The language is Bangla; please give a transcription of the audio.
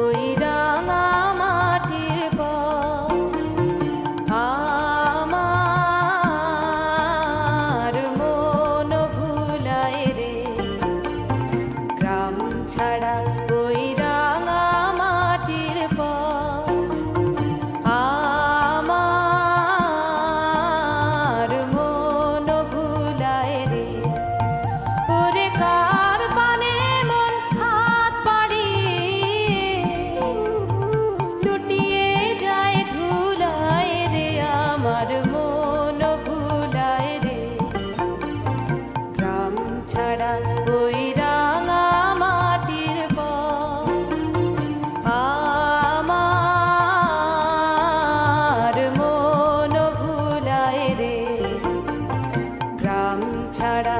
ওই রাঙা মাটির পথ আমার মন ভুলায় রে। গ্রাম ছাড়া ওই রাঙা মাটির পথ আমার মন ভুলায় রে। ওরে কার পানে মন হাত বাড়িয়ে লুটিয়ে যায় ধুলায় রে। আমার মন ভুলায় রে। গ্রাম ছাড়া ওই রাঙা মাটির পথ আমার মন ভুলায় রে। গ্রাম ছাড়া